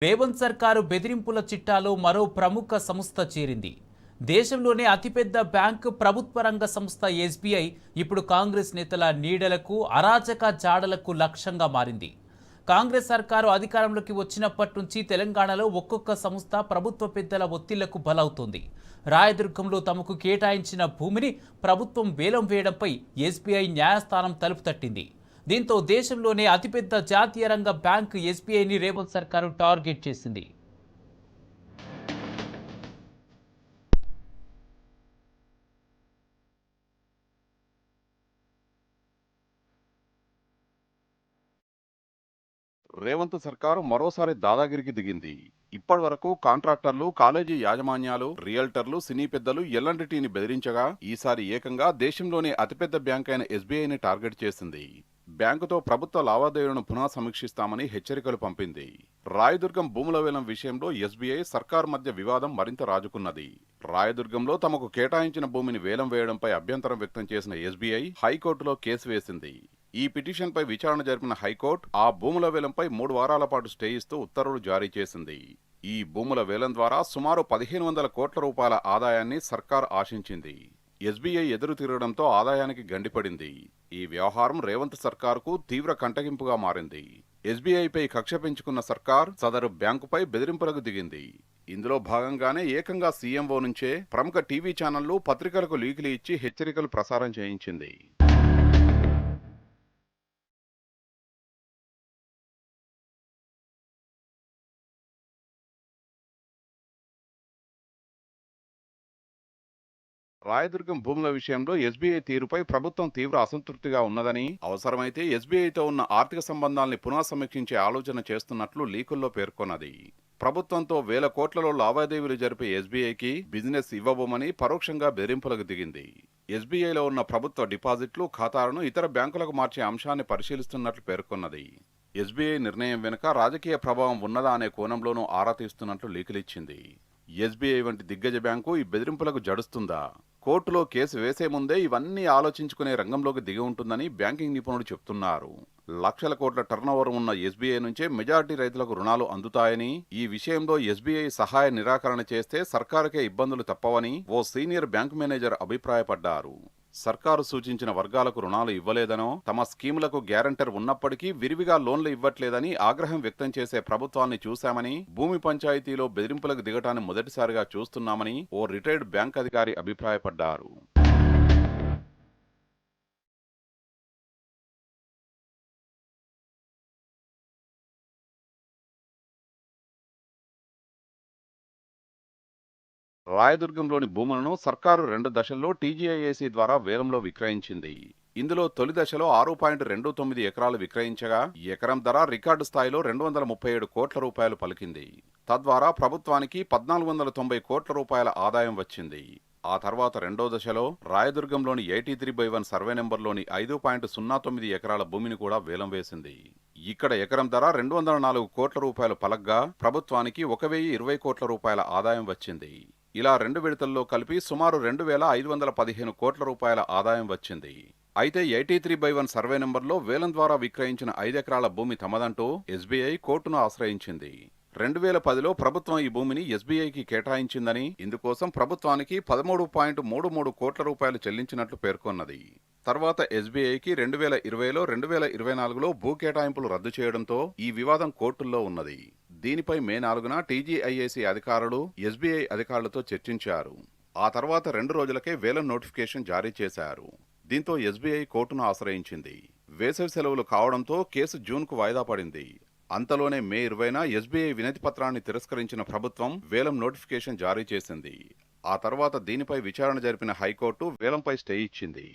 రేవంత్ సర్కారు బెదిరింపుల చిట్టాలో మరో ప్రముఖ సంస్థ చేరింది. దేశంలోనే అతిపెద్ద బ్యాంకు ప్రభుత్వ రంగ సంస్థ ఎస్బీఐ ఇప్పుడు కాంగ్రెస్ నేతల నీడలకు, అరాచక జాడలకు లక్ష్యంగా మారింది. కాంగ్రెస్ సర్కారు అధికారంలోకి వచ్చినప్పటి నుంచి తెలంగాణలో ఒక్కొక్క సంస్థ ప్రభుత్వ పెద్దల ఒత్తిళ్లకు బలవుతోంది. రాయదుర్గంలో తమకు కేటాయించిన భూమిని ప్రభుత్వం వేలం వేయడంపై ఎస్బీఐ న్యాయస్థానం తలుపు తట్టింది. దీంతో దేశంలోనే అతిపెద్ద జాతీయ రంగ బ్యాంకు ఎస్బీఐని రేవంత్ సర్కారు టార్గెట్ చేసింది. రేవంత్ సర్కారు మరోసారి దాదాగిరికి దిగింది. ఇప్పటి వరకు కాంట్రాక్టర్లు, కాలేజీ యాజమాన్యాలు, రియల్టర్లు, సినీ పెద్దలు ఎల్ఎండ్టీని బెదిరించగా ఈసారి ఏకంగా దేశంలోనే అతిపెద్ద బ్యాంక్ అయిన ఎస్బీఐని టార్గెట్ చేసింది. బ్యాంకుతో ప్రభుత్వ లావాదేవీలను పునః సమీక్షిస్తామని హెచ్చరికలు పంపింది. రాయదుర్గం భూముల వేలం విషయంలో ఎస్బీఐ సర్కారు మధ్య వివాదం మరింత రాజుకున్నది. రాయదుర్గంలో తమకు కేటాయించిన భూమిని వేలం వేయడంపై అభ్యంతరం వ్యక్తం చేసిన ఎస్బీఐ హైకోర్టులో కేసు వేసింది. ఈ పిటిషన్పై విచారణ జరిపిన హైకోర్టు ఆ భూముల వేలంపై 3 వారాల పాటు స్టే ఇస్తూ ఉత్తర్వులు జారీ చేసింది. ఈ భూముల వేలం ద్వారా సుమారు 1500 కోట్ల రూపాయల ఆదాయాన్ని సర్కార్ ఆశించింది. ఎస్బీఐ ఎదురు తిరగడంతో ఆదాయానికి గండిపడింది. ఈ వ్యవహారం రేవంత్ సర్కార్కు తీవ్ర కంటగింపుగా మారింది. ఎస్బీఐపై కక్ష పెంచుకున్న సర్కార్ సదరు బ్యాంకుపై బెదిరింపులకు దిగింది. ఇందులో భాగంగానే ఏకంగా సీఎంఓ నుంచే ప్రముఖ టీవీ ఛానళ్లు, పత్రికలకు లీకులు ఇచ్చి హెచ్చరికలు ప్రసారం చేయించింది. రాయదుర్గం భూముల విషయంలో ఎస్బీఐ తీరుపై ప్రభుత్వం తీవ్ర అసంతృప్తిగా ఉన్నదని, అవసరమైతే ఎస్బీఐతో ఉన్న ఆర్థిక సంబంధాల్ని పునః సమీక్షించే ఆలోచన చేస్తున్నట్లు లీకుల్లో పేర్కొన్నది. ప్రభుత్వంతో వేల కోట్లలో లావాదేవీలు జరిపే ఎస్బీఐకి బిజినెస్ ఇవ్వబోమని పరోక్షంగా బెదిరింపులకు దిగింది. ఎస్బీఐలో ఉన్న ప్రభుత్వ డిపాజిట్లు, ఖాతాలను ఇతర బ్యాంకులకు మార్చే అంశాన్ని పరిశీలిస్తున్నట్లు పేర్కొన్నది. ఎస్బీఐ నిర్ణయం వెనుక రాజకీయ ప్రభావం ఉన్నదా అనే కోణంలోనూ ఆరా తీస్తున్నట్లు లీకులిచ్చింది. ఎస్బీఐ వంటి దిగ్గజ బ్యాంకు ఈ బెదిరింపులకు జడుస్తుందా? కోర్టులో కేసు వేసే ముందే ఇవన్నీ ఆలోచించుకునే రంగంలోకి దిగి ఉంటుందని బ్యాంకింగ్ నిపుణులు చెప్తున్నారు. లక్షల కోట్ల టర్నోవర్ ఉన్న ఎస్బీఐ నుంచే మెజారిటీ రైతులకు రుణాలు అందుతాయని, ఈ విషయంలో ఎస్బీఐ సహాయ నిరాకరణ చేస్తే సర్కారుకే ఇబ్బందులు తప్పవని ఓ సీనియర్ బ్యాంకు మేనేజర్ అభిప్రాయపడ్డారు. సర్కారు సూచించిన వర్గాలకు రుణాలు ఇవ్వలేదనో, తమ స్కీములకు గ్యారంటర్ ఉన్నప్పటికీ విరివిగా లోన్లు ఇవ్వట్లేదని ఆగ్రహం వ్యక్తం చేసే ప్రభుత్వాన్ని చూశామని, భూమి పంచాయతీలో బెదిరింపులకు దిగటాన్ని మొదటిసారిగా చూస్తున్నామని ఓ రిటైర్డ్ బ్యాంక్ అధికారి అభిప్రాయపడ్డారు. రాయదుర్గంలోని భూములను సర్కారు 2 దశల్లో టీజీఐఏసీ ద్వారా వేలంలో విక్రయించింది. ఇందులో తొలి దశలో 6.29 ఎకరాలు విక్రయించగా ఎకరం ధర రికార్డు స్థాయిలో 237 కోట్ల రూపాయలు పలికింది. తద్వారా ప్రభుత్వానికి 1490 కోట్ల రూపాయల ఆదాయం వచ్చింది. ఆ తర్వాత రెండో దశలో రాయదుర్గంలోని 83/1 సర్వే నెంబర్లోని 5.09 ఎకరాల భూమిని కూడా వేలం వేసింది. ఇక్కడ ఎకరం ధర 204 కోట్ల రూపాయలు పలగ్గా ప్రభుత్వానికి 1020 కోట్ల రూపాయల ఆదాయం వచ్చింది. ఇలా 2 విడతల్లో కలిపి సుమారు 2515 కోట్ల రూపాయల ఆదాయం వచ్చింది. అయితే 83/1 సర్వే నెంబర్లో వేలం ద్వారా విక్రయించిన 5 ఎకరాల భూమి తమదంటూ ఎస్బీఐ కోర్టును ఆశ్రయించింది. 2010లో ప్రభుత్వం ఈ భూమిని ఎస్బీఐకి కేటాయించిందని, ఇందుకోసం ప్రభుత్వానికి 13.33 కోట్ల రూపాయలు చెల్లించినట్లు పేర్కొన్నది. తర్వాత ఎస్బీఐకి 2020లో, 2024లో భూ కేటాయింపులు రద్దు చేయడంతో ఈ వివాదం కోర్టుల్లో ఉన్నది. దీనిపై మే 4న టీజీఐఏసీ అధికారులు ఎస్బీఐ అధికారులతో చర్చించారు. ఆ తర్వాత 2 రోజులకే వేలం నోటిఫికేషన్ జారీ చేశారు. దీంతో ఎస్బీఐ కోర్టును ఆశ్రయించింది. వేసవి సెలవులు కావడంతో కేసు జూన్కు వాయిదా పడింది. అంతలోనే మే 20న ఎస్బీఐ వినతి పత్రాన్ని తిరస్కరించిన ప్రభుత్వం వేలం నోటిఫికేషన్ జారీ చేసింది. ఆ తర్వాత దీనిపై విచారణ జరిపిన హైకోర్టు వేలంపై స్టే ఇచ్చింది.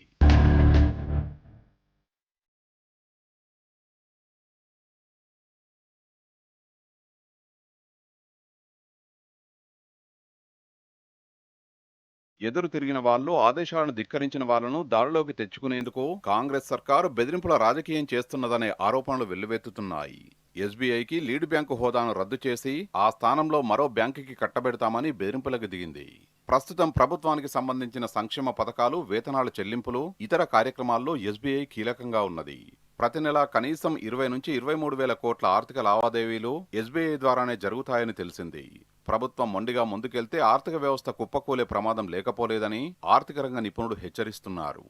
ఎదురు తిరిగిన వాళ్ళు, ఆదేశాలను ధిక్కరించిన వాళ్లను దారిలోకి తెచ్చుకునేందుకు కాంగ్రెస్ సర్కారు బెదిరింపుల రాజకీయం చేస్తున్నదనే ఆరోపణలు వెల్లువెత్తుతున్నాయి. ఎస్బీఐకి లీడ్ బ్యాంకు హోదాను రద్దు చేసి ఆ స్థానంలో మరో బ్యాంకుకి కట్టబెడతామని బెదిరింపులకు దిగింది. ప్రస్తుతం ప్రభుత్వానికి సంబంధించిన సంక్షేమ పథకాలు, వేతనాల చెల్లింపులు, ఇతర కార్యక్రమాల్లో ఎస్బీఐ కీలకంగా ఉన్నది. ప్రతి నెల కనీసం 20 నుంచి 23 వేల కోట్ల ఆర్థిక లావాదేవీలు ఎస్బీఐ ద్వారానే జరుగుతాయని తెలిసింది. ప్రభుత్వం మొండిగా ముందుకెళ్తే ఆర్థిక వ్యవస్థ కుప్పకూలే ప్రమాదం లేకపోలేదని ఆర్థిక రంగ నిపుణులు హెచ్చరిస్తున్నారు.